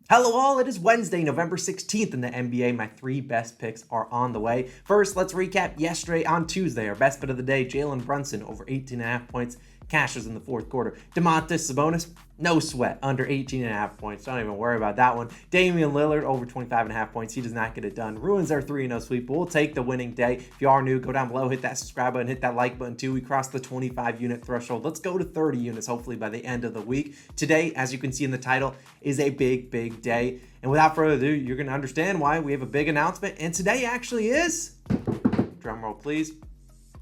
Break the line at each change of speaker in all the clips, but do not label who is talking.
Hello all, it is Wednesday, November 16th in the NBA. My three best picks are on the way. First, let's recap yesterday on Tuesday. Our best bet of the day, Jalen Brunson, over 18.5 points, cashes in the fourth quarter. Domantas Sabonis, no sweat, under 18.5 points. Don't even worry about that one. Damian Lillard, over 25.5 points. He does not get it done. Ruins our 3-0 sweep, but we'll take the winning day. If you are new, go down below, hit that subscribe button, hit that like button too. We crossed the 25 unit threshold. Let's go to 30 units, hopefully by the end of the week. Today, as you can see in the title, is a big day. And without further ado, you're going to understand why we have a big announcement. And today actually is, drum roll please,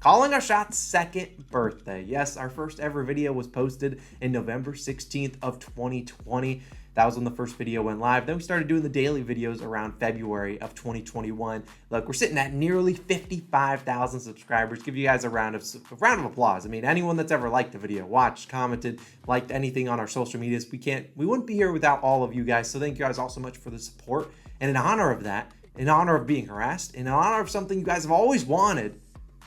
Calling Our Shot's second birthday. Yes, our first ever video was posted in November 16th of 2020. That was when the first video went live. Then we started doing the daily videos around February of 2021. Look, we're sitting at nearly 55,000 subscribers. Give you guys a round of applause. I mean, anyone that's ever liked the video, watched, commented, liked anything on our social medias, we wouldn't be here without all of you guys. So thank you guys all so much for the support. And in honor of that, in honor of being harassed, in honor of something you guys have always wanted,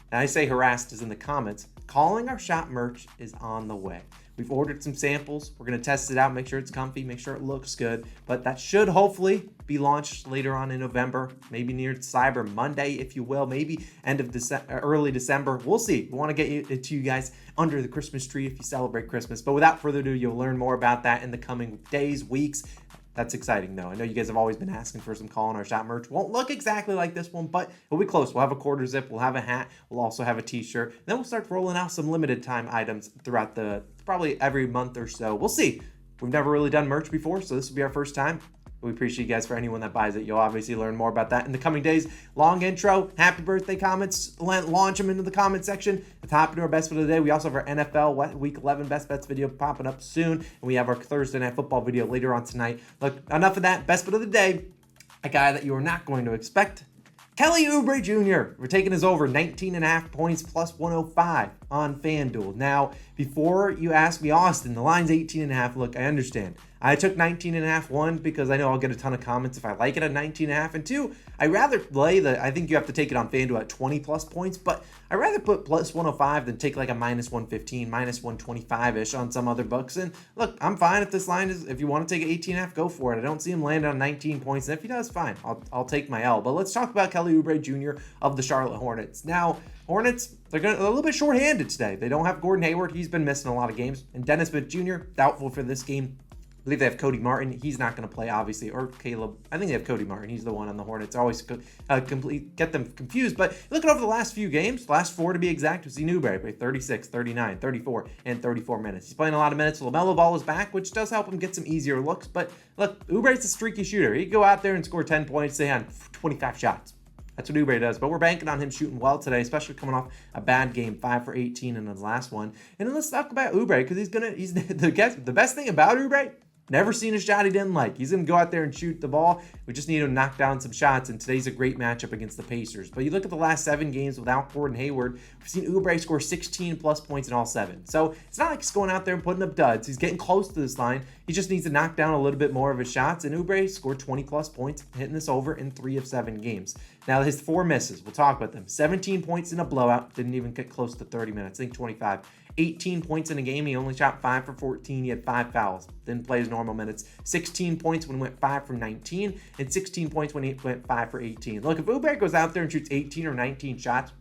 and I say harassed is in the comments, Calling Our Shot merch is on the way. We've ordered some samples. We're going to test it out, make sure it's comfy, make sure it looks good. But that should hopefully be launched later on in November, maybe near Cyber Monday, if you will, maybe end of early December. We'll see. We want to get it to you guys under the Christmas tree if you celebrate Christmas. But without further ado, you'll learn more about that in the coming days, weeks. That's exciting, though. I know you guys have always been asking for some Calling Our Shot merch. Won't look exactly like this one, but it'll be close. We'll have a quarter zip. We'll have a hat. We'll also have a t-shirt. Then we'll start rolling out some limited time items throughout probably every month or so. We'll see. We've never really done merch before, so this will be our first time. We appreciate you guys for anyone that buys it. You'll obviously learn more about that in the coming days. Long intro, happy birthday comments, launch them into the comment section. The top into our best bet of the day. We also have our NFL Week 11 best bets video popping up soon. And we have our Thursday Night Football video later on tonight. Look, enough of that. Best bet of the day, a guy that you are not going to expect. Kelly Oubre Jr. We're taking his over 19.5 points plus 105 on FanDuel. Now, before you ask me, Austin, the line's 18.5. Look, I understand. I took 19.5, one, because I know I'll get a ton of comments if I like it at 19.5, and two, I'd rather play I think you have to take it on FanDuel at 20 plus points, but I'd rather put plus 105 than take like a minus 115, minus 125-ish on some other books. And look, I'm fine if this line is, if you want to take an 18.5, go for it. I don't see him land on 19 points, and if he does, fine. I'll take my L. But let's talk about Kelly Oubre Jr. of the Charlotte Hornets. Now, Hornets, they're a little bit shorthanded today. They don't have Gordon Hayward. He's been missing a lot of games. And Dennis Smith Jr., doubtful for this game. I believe they have Cody Martin. He's not going to play, obviously, or Caleb. I think they have Cody Martin. He's the one on the Hornets. I always get them confused. But looking over the last few games, last four to be exact, we've seen Oubre play 36, 39, 34, and 34 minutes. He's playing a lot of minutes. LaMelo Ball is back, which does help him get some easier looks. But look, Oubre's a streaky shooter. He can go out there and score 10 points, say on 25 shots. That's what Oubre does. But we're banking on him shooting well today, especially coming off a bad game, 5 for 18 in his last one. And then let's talk about Oubre, because he's the best thing about Oubre. Never seen a shot he didn't like. He's going to go out there and shoot the ball. We just need him to knock down some shots, and today's a great matchup against the Pacers. But you look at the last 7 games without Gordon Hayward, we've seen Oubre score 16 plus points in all 7. So it's not like he's going out there and putting up duds. He's getting close to this line. He just needs to knock down a little bit more of his shots, and Oubre scored 20 plus points, hitting this over in 3 of 7 games. Now, his 4 misses, we'll talk about them. 17 points in a blowout, didn't even get close to 30 minutes, I think 25. 18 points in a game, he only shot 5 for 14, he had 5 fouls, didn't play his normal minutes. 16 points when he went 5 from 19, and 16 points when he went 5 for 18. Look, if Oubre goes out there and shoots 18 or 19 shots,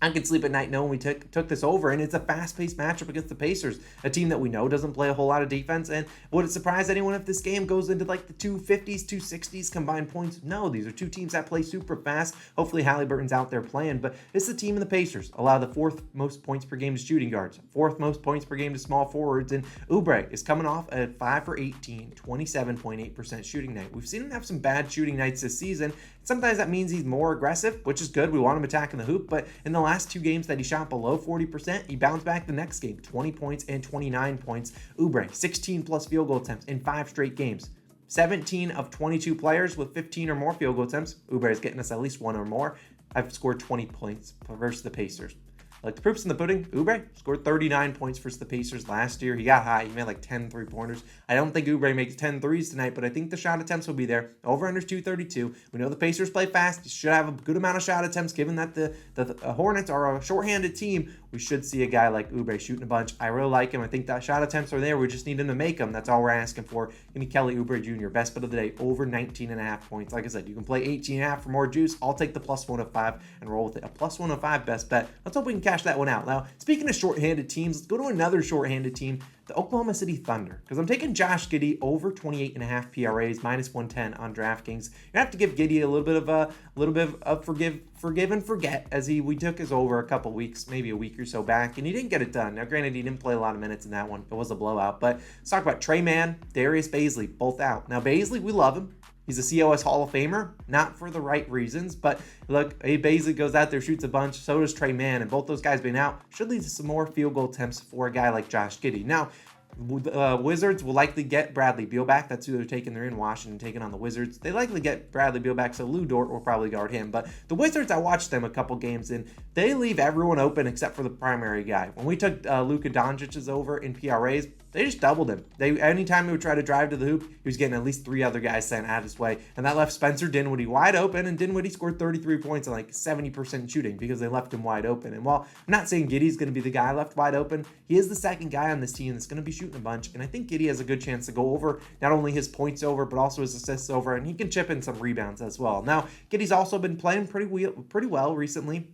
I can sleep at night knowing we took this over, and it's a fast-paced matchup against the Pacers, a team that we know doesn't play a whole lot of defense. And would it surprise anyone if this game goes into like the 250s, 260s combined points? No, these are two teams that play super fast. Hopefully Halliburton's out there playing, but this is the team in the Pacers allow the 4th most points per game to shooting guards, 4th most points per game to small forwards, and Oubre is coming off at 5 for 18, 27.8% shooting night. We've seen him have some bad shooting nights this season. Sometimes that means he's more aggressive, which is good. We want him attacking the hoop, but in the last 2 games that he shot below 40%, he bounced back the next game, 20 points and 29 points. Oubre, 16 plus field goal attempts in 5 straight games. 17 of 22 players with 15 or more field goal attempts. Oubre is getting us at least 1 or more. I've scored 20 points versus the Pacers. Like the proof's in the pudding, Oubre scored 39 points versus the Pacers last year. He got high. He made like 10 3-pointers. I don't think Oubre makes 10 threes tonight, but I think the shot attempts will be there. Over under 232. We know the Pacers play fast. You should have a good amount of shot attempts given that the Hornets are a shorthanded team. we should see a guy like Oubre shooting a bunch. I really like him. I think that shot attempts are there. We just need him to make them. That's all we're asking for. Give me Kelly Oubre Jr., best bet of the day, over 19.5 points. Like I said, you can play 18.5 for more juice. I'll take the plus 105 and roll with it. A plus 105 best bet. Let's hope we can cash that one out. Now, speaking of shorthanded teams, let's go to another shorthanded team, the Oklahoma City Thunder, because I'm taking Josh Giddey over 28.5 PRAs, minus 110 on DraftKings. You have to give Giddey a little bit of forgive and forget, as we took his over a couple weeks, maybe a week or so back, and he didn't get it done. Now, granted, he didn't play a lot of minutes in that one. It was a blowout, but let's talk about Trey Mann, Darius Bazley, both out. Now, Bazley, we love him. He's a COS Hall of Famer, not for the right reasons, but look, Bazley goes out there, shoots a bunch, so does Trey Mann, and both those guys being out should lead to some more field goal attempts for a guy like Josh Giddey. Now, Wizards will likely get Bradley Beal back. That's who they're taking. They're in Washington taking on the Wizards. They likely get Bradley Beal back, so Lou Dort will probably guard him. But the Wizards, I watched them a couple games, and they leave everyone open except for the primary guy. When we took Luka Doncic's over in PRAs, they just doubled him. Anytime he would try to drive to the hoop, he was getting at least 3 other guys sent out his way. And that left Spencer Dinwiddie wide open, and Dinwiddie scored 33 points and like 70% shooting because they left him wide open. And while I'm not saying Giddey's going to be the guy left wide open, he is the second guy on this team that's going to be shooting a bunch. And I think Giddey has a good chance to go over not only his points over, but also his assists over, and he can chip in some rebounds as well. Now, Giddey's also been playing pretty well recently.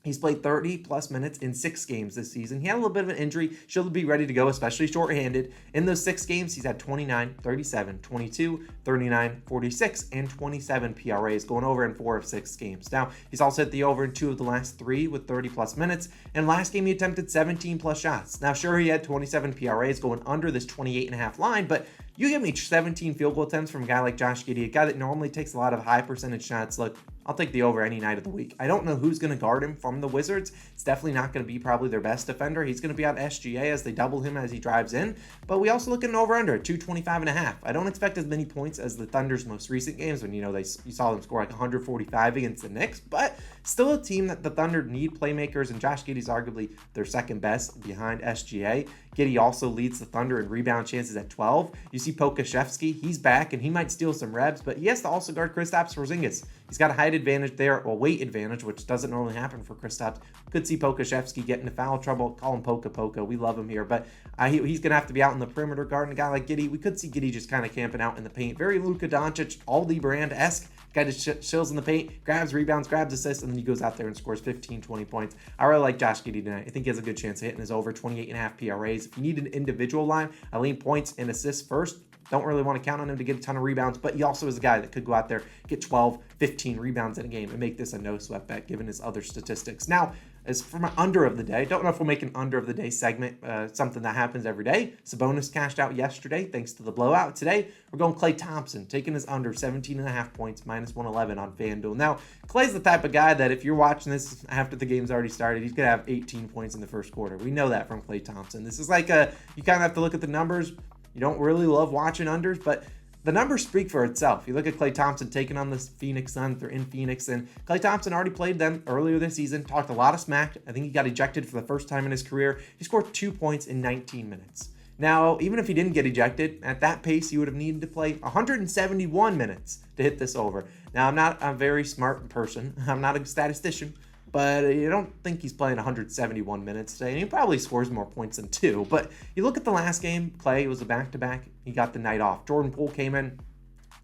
He's played 30-plus minutes in 6 games this season. He had a little bit of an injury. Should be ready to go, especially shorthanded. In those 6 games, he's had 29, 37, 22, 39, 46, and 27 PRAs, going over in 4 of 6 games. Now, he's also hit the over in 2 of the last 3 with 30-plus minutes. And last game, he attempted 17-plus shots. Now, sure, he had 27 PRAs going under this 28.5 line, but you give me 17 field goal attempts from a guy like Josh Giddey, a guy that normally takes a lot of high percentage shots. Look, I'll take the over any night of the week. I don't know who's going to guard him from the Wizards. It's definitely not going to be probably their best defender. He's going to be on SGA as they double him as he drives in. But we also look at an over-under at 225.5. I don't expect as many points as the Thunder's most recent games when, you saw them score like 145 against the Knicks. But still a team that the Thunder need playmakers, and Josh Giddey's arguably their second best behind SGA. Giddey also leads the Thunder in rebound chances at 12. You see Pokashevsky, he's back, and he might steal some reps, but he has to also guard Kristaps Porzingis. He's got a height advantage there, or weight advantage, which doesn't normally happen for Kristaps. Could see Pokashevsky get into foul trouble. Call him Poka. We love him here, but he's going to have to be out in the perimeter guarding a guy like Giddey. We could see Giddey just kind of camping out in the paint. Very Luka Doncic, Aldi Brand-esque. Guy just chills in the paint, grabs rebounds, grabs assists, and then he goes out there and scores 15, 20 points. I really like Josh Giddey tonight. I think he has a good chance of hitting his over 28.5 PRAs. If you need an individual line, I lean points and assists first. Don't really want to count on him to get a ton of rebounds, but he also is a guy that could go out there, get 12, 15 rebounds in a game and make this a no-sweat bet given his other statistics. Now, as for my under of the day, don't know if we'll make an under of the day segment, something that happens every day. Sabonis cashed out yesterday thanks to the blowout. Today, we're going Klay Thompson, taking his under 17.5 points, minus 111 on FanDuel. Now, Klay's the type of guy that if you're watching this after the game's already started, he's going to have 18 points in the first quarter. We know that from Klay Thompson. This is like you kind of have to look at the numbers. You don't really love watching unders, but the numbers speak for itself. You look at Klay Thompson taking on the Phoenix Suns. They're in Phoenix, and Klay Thompson already played them earlier this season, talked a lot of smack. I think he got ejected for the first time in his career. He scored 2 points in 19 minutes. Now, even if he didn't get ejected, at that pace, he would have needed to play 171 minutes to hit this over. Now, I'm not a very smart person. I'm not a statistician, but I don't think he's playing 171 minutes today, and he probably scores more points than 2. But you look at the last game, Klay was a back-to-back. He got the night off. Jordan Poole came in,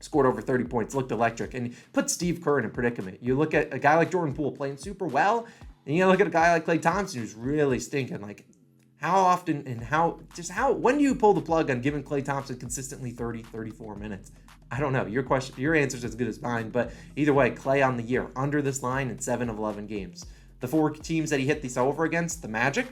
scored over 30 points, looked electric, and put Steve Kerr in a predicament. You look at a guy like Jordan Poole playing super well, and you look at a guy like Klay Thompson who's really stinking. Like, how often and when do you pull the plug on giving Klay Thompson consistently 30, 34 minutes? I don't know. Your answer's as good as mine, but either way, Klay on the year, under this line in 7 of 11 games. The 4 teams that he hit these over against, the Magic,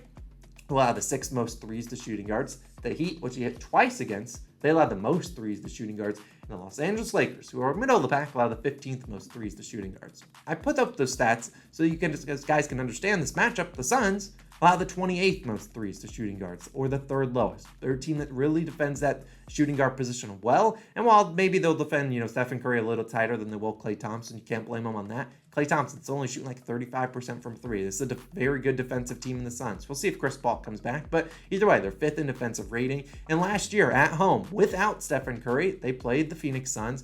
who allowed the 6th most threes to shooting guards. The Heat, which he hit twice against, they allowed the most threes to shooting guards. And the Los Angeles Lakers, who are middle of the pack, allowed the 15th most threes to shooting guards. I put up those stats so you can, as guys can understand this matchup. The Suns allow the 28th most threes to shooting guards, or the 3rd lowest. They're a team that really defends that shooting guard position well. And while maybe they'll defend, Stephen Curry a little tighter than they will Klay Thompson, you can't blame them on that. Klay Thompson's only shooting like 35% from 3. This is a very good defensive team in the Suns. We'll see if Chris Paul comes back, but either way, they're 5th in defensive rating. And last year at home, without Stephen Curry, they played the Phoenix Suns.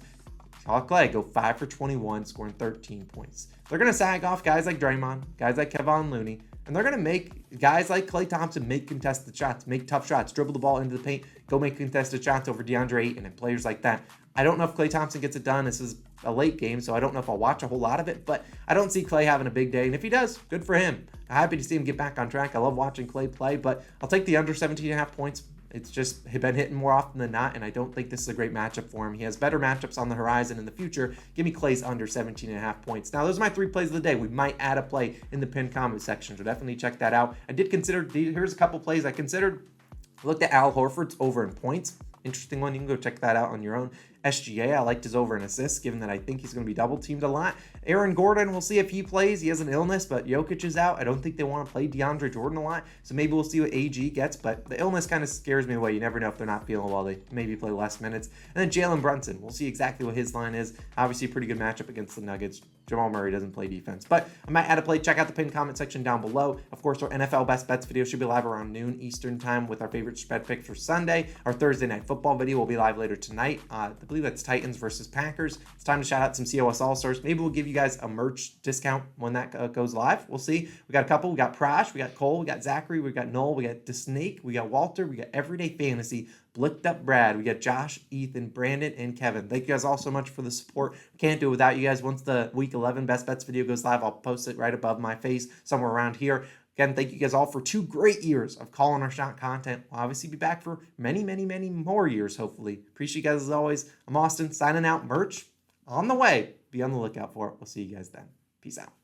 Saw Klay go 5 for 21, scoring 13 points. They're going to sag off guys like Draymond, guys like Kevon Looney. And they're going to make guys like Klay Thompson make contested shots, make tough shots, dribble the ball into the paint, go make contested shots over DeAndre Ayton and players like that. I don't know if Klay Thompson gets it done. This is a late game, so I don't know if I'll watch a whole lot of it, but I don't see Klay having a big day. And if he does, good for him. I'm happy to see him get back on track. I love watching Klay play, but I'll take the under 17.5 points. It's just been hitting more often than not, and I don't think this is a great matchup for him. He has better matchups on the horizon in the future. Give me Klay's under 17.5 points. Now, those are my 3 plays of the day. We might add a play in the pinned comment section, so definitely check that out. I did consider, here's a couple plays I considered. Looked at Al Horford's over in points. Interesting one. You can go check that out on your own. SGA, I liked his over in assists, given that I think he's going to be double teamed a lot. Aaron Gordon, we'll see if he plays. He has an illness, but Jokic is out. I don't think they want to play DeAndre Jordan a lot, so maybe we'll see what AG gets, but the illness kind of scares me away. You never know if they're not feeling well. They maybe play less minutes. And then Jalen Brunson, we'll see exactly what his line is. Obviously, a pretty good matchup against the Nuggets. Jamal Murray doesn't play defense, but I might add a play. Check out the pinned comment section down below. Of course, our NFL Best Bets video should be live around noon Eastern time with our favorite spread picks for Sunday. Our Thursday Night Football video will be live later tonight. I believe that's Titans versus Packers. It's time to shout out some COS All-Stars. Maybe we'll give you guys a merch discount when that goes live. We'll see. We got a couple. We got Prash, we got Cole, we got Zachary, we got Noel, we got DeSnake, we got Walter, we got Everyday Fantasy, Blicked Up Brad, we got Josh, Ethan, Brandon, and Kevin. Thank you guys all so much for the support. Can't do it without you guys. Once the Week 11 Best Bets video goes live, I'll post it right above my face somewhere around here. Again, thank you guys all for 2 great years of calling our shot content. We'll obviously be back for many, many, many more years, hopefully. Appreciate you guys as always. I'm Austin, signing out. Merch on the way. Be on the lookout for it. We'll see you guys then. Peace out.